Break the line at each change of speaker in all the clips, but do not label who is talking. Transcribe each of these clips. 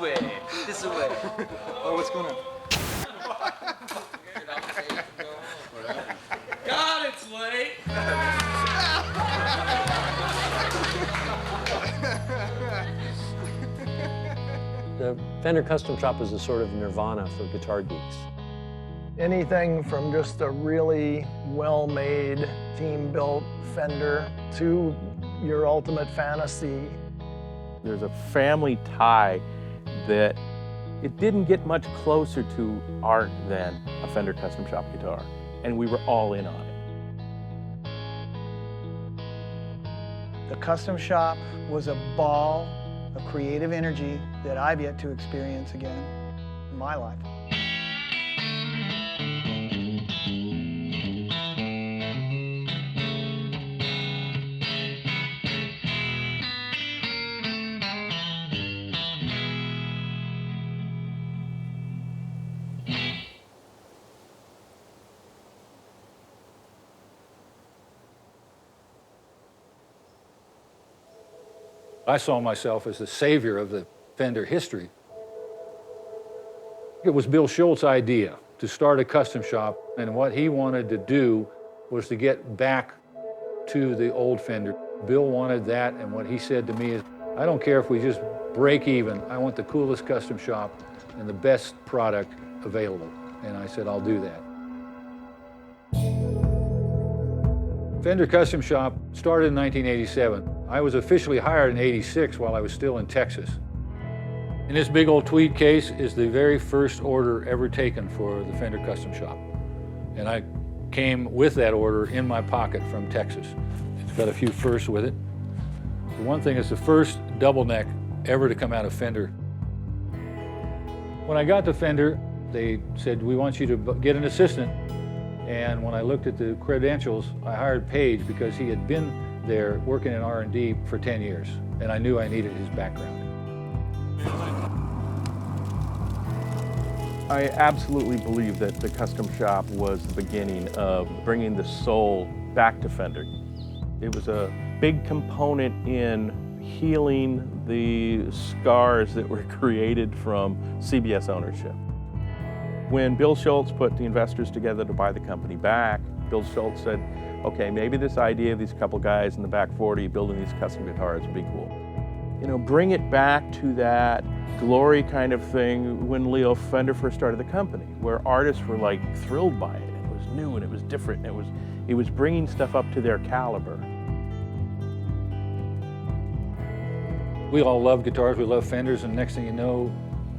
way. This way.
Oh, what's going on?
God, it's late.
The Fender Custom Shop is a sort of nirvana for guitar geeks.
Anything from just a really well-made, team-built Fender to your ultimate fantasy.
There's a family tie that it didn't get much closer to art than a Fender Custom Shop guitar, and we were all in on it.
The Custom Shop was a ball of creative energy that I've yet to experience again in my life.
I saw myself as the savior of the Fender history. It was Bill Schulz's idea to start a custom shop, and what he wanted to do was to get back to the old Fender. Bill wanted that, and what he said to me is, I don't care if we just break even, I want the coolest custom shop and the best product available. And I said, I'll do that. Fender Custom Shop started in 1987. I was officially hired in '86 while I was still in Texas. And this big old tweed case is the very first order ever taken for the Fender Custom Shop. And I came with that order in my pocket from Texas. It's got a few firsts with it. The one thing is the first double neck ever to come out of Fender. When I got to Fender, they said, we want you to get an assistant. And when I looked at the credentials, I hired Page because he had been there working in R&D for 10 years, and I knew I needed his background.
I absolutely believe that the Custom Shop was the beginning of bringing the soul back to Fender. It was a big component in healing the scars that were created from CBS ownership. When Bill Schulz put the investors together to buy the company back, Bill Schulz said, okay, maybe this idea of these couple guys in the back 40 building these custom guitars would be cool. You know, bring it back to that glory kind of thing when Leo Fender first started the company, where artists were like thrilled by it. It was new and it was different. And it was bringing stuff up to their caliber.
We all love guitars, we love Fenders, and next thing you know,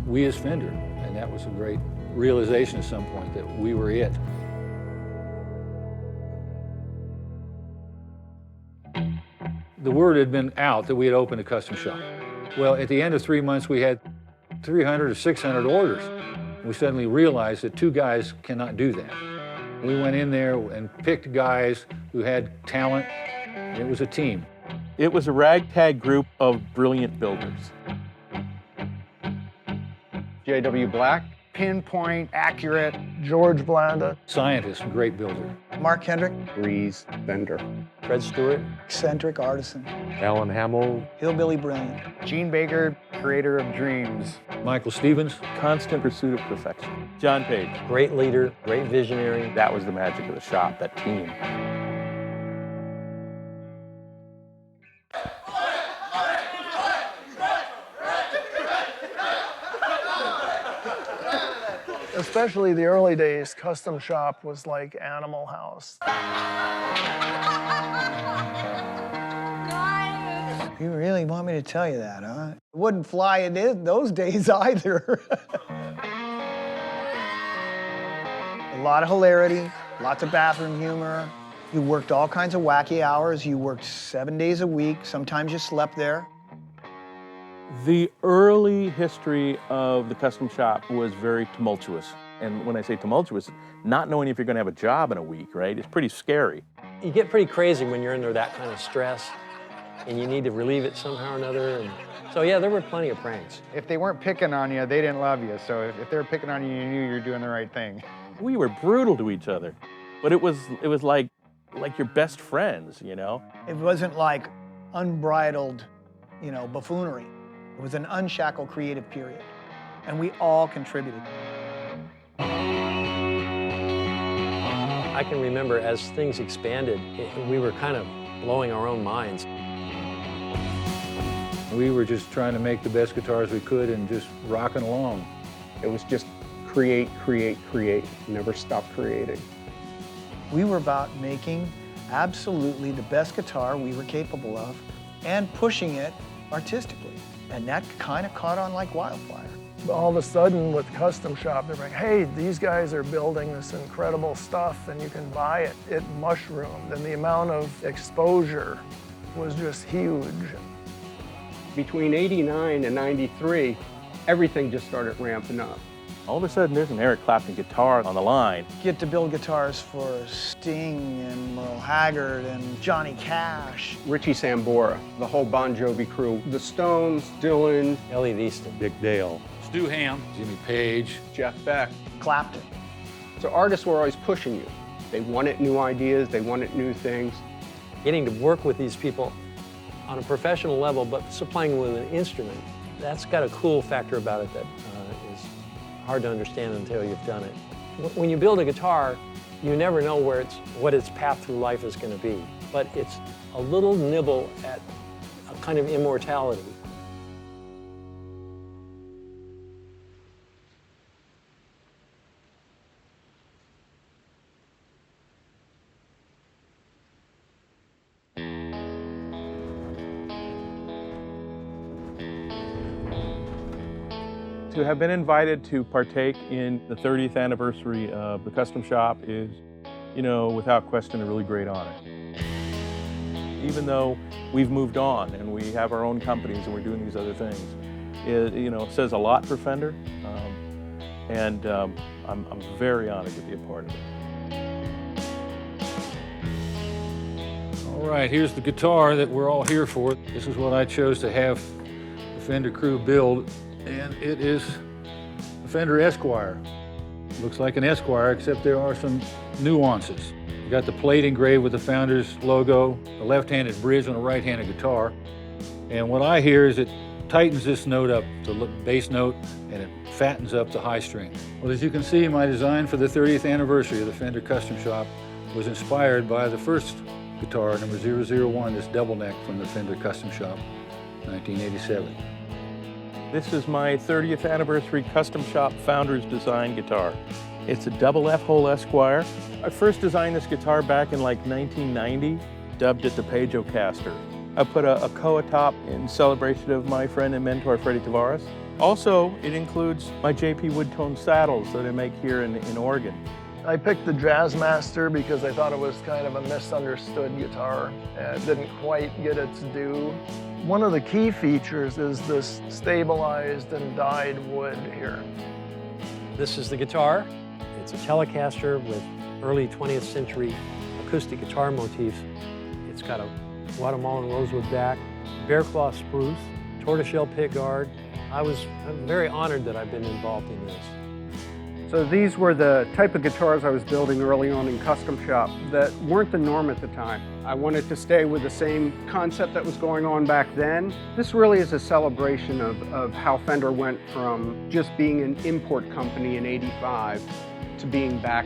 we is Fender. And that was a great realization at some point that we were it. The word had been out that we had opened a custom shop. Well, at the end of 3 months, we had 300 or 600 orders. We suddenly realized that two guys cannot do that. We went in there and picked guys who had talent. It was a team.
It was a ragtag group of brilliant builders.
J.W. Black, pinpoint, accurate.
George Blanda.
Scientist, great builder.
Mark Kendrick,
Breeze, Fender.
Fred Stewart.
eccentric artisan.
Alan Hamill.
Hillbilly brilliant.
Gene Baker, creator of dreams.
Michael Stevens.
Constant pursuit of perfection. John Page.
Great leader, great visionary.
That was the magic of the shop, that team.
Especially the early days, Custom Shop was like Animal House.
You really want me to tell you that, huh? It wouldn't fly in those days either. A lot of hilarity, lots of bathroom humor. You worked all kinds of wacky hours. You worked 7 days a week. Sometimes you slept there.
The early history of the Custom Shop was very tumultuous. And when I say tumultuous, not knowing if you're going to have a job in a week, right? It's pretty scary.
You get pretty crazy when you're under that kind of stress, and you need to relieve it somehow or another. And so yeah, there were plenty of pranks.
If they weren't picking on you, they didn't love you. So if they were picking on you, you knew you were doing the right thing.
We were brutal to each other, but it was like your best friends, you know?
It wasn't like unbridled, buffoonery. It was an unshackled creative period. and we all contributed.
I can remember as things expanded, we were kind of blowing our own minds.
We were just trying to make the best guitars we could and just rocking along.
It was just create, create, create. Never stop creating.
We were about making absolutely the best guitar we were capable of and pushing it artistically. And that kind of caught on like wildfire.
All of a sudden with Custom Shop, they're like, hey, these guys are building this incredible stuff and you can buy it. It mushroomed, and the amount of exposure was just huge.
Between 89 and 93, everything just started ramping up.
All of a sudden, there's an Eric Clapton guitar on the line.
Get to build guitars for Sting and Merle Haggard and Johnny Cash.
Richie Sambora, the whole Bon Jovi crew, the Stones, Dylan,
Ellie Vieston.
Dick Dale.
Stu Hamm, Jimmy Page.
Jeff Beck.
Clapton.
So artists were always pushing you. They wanted new ideas, they wanted new things.
Getting to work with these people on a professional level, but supplying them with an instrument, that's got a cool factor about it that is hard to understand until you've done it. When you build a guitar, you never know what its path through life is going to be, but it's a little nibble at a kind of immortality.
To have been invited to partake in the 30th anniversary of the Custom Shop is, you know, without question, a really great honor. Even though we've moved on and we have our own companies and we're doing these other things, it, you know, says a lot for Fender, and I'm very honored to be a part of it.
All right, here's the guitar that we're all here for. This is what I chose to have the Fender crew build, and it is the Fender Esquire. Looks like an Esquire, except there are some nuances. You got the plate engraved with the Founder's logo, the left-handed bridge on a right-handed guitar. And what I hear is it tightens this note up to the bass note, and it fattens up the high string. Well, as you can see, my design for the 30th anniversary of the Fender Custom Shop was inspired by the first guitar, number 001, this double neck from the Fender Custom Shop, 1987.
This is my 30th anniversary Custom Shop Founder's Design guitar. It's a double F-hole Esquire. I first designed this guitar back in like 1990, dubbed it the Telecaster. I put a Koa top in celebration of my friend and mentor, Freddie Tavares. Also, it includes my JP Woodtone saddles that I make here in Oregon.
I picked the Jazzmaster because I thought it was kind of a misunderstood guitar and it didn't quite get its due. One of the key features is this stabilized and dyed wood here.
This is the guitar. It's a Telecaster with early 20th century acoustic guitar motifs. It's got a Guatemalan rosewood back, bear claw spruce, tortoiseshell pickguard. I'm very honored that I've been involved in this.
So these were the type of guitars I was building early on in Custom Shop that weren't the norm at the time. I wanted to stay with the same concept that was going on back then. This really is a celebration of how Fender went from just being an import company in '85 to being back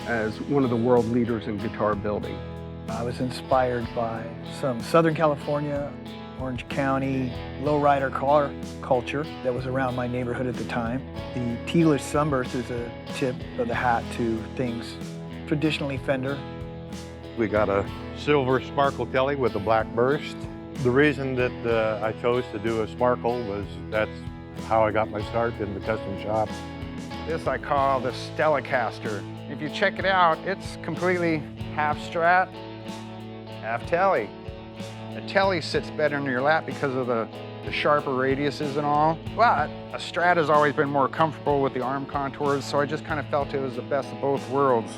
as one of the world leaders in guitar building.
I was inspired by some Southern California, Orange County lowrider car culture that was around my neighborhood at the time. The tealish sunburst is a tip of the hat to things traditionally Fender.
We got a silver sparkle telly with a black burst. The reason that I chose to do a sparkle was that's how I got my start in the custom shop.
This I call the Telecaster. If you check it out, it's completely half Strat, half Telly. A Telly sits better in your lap because of the sharper radiuses and all, but a Strat has always been more comfortable with the arm contours, so I just kind of felt it was the best of both worlds.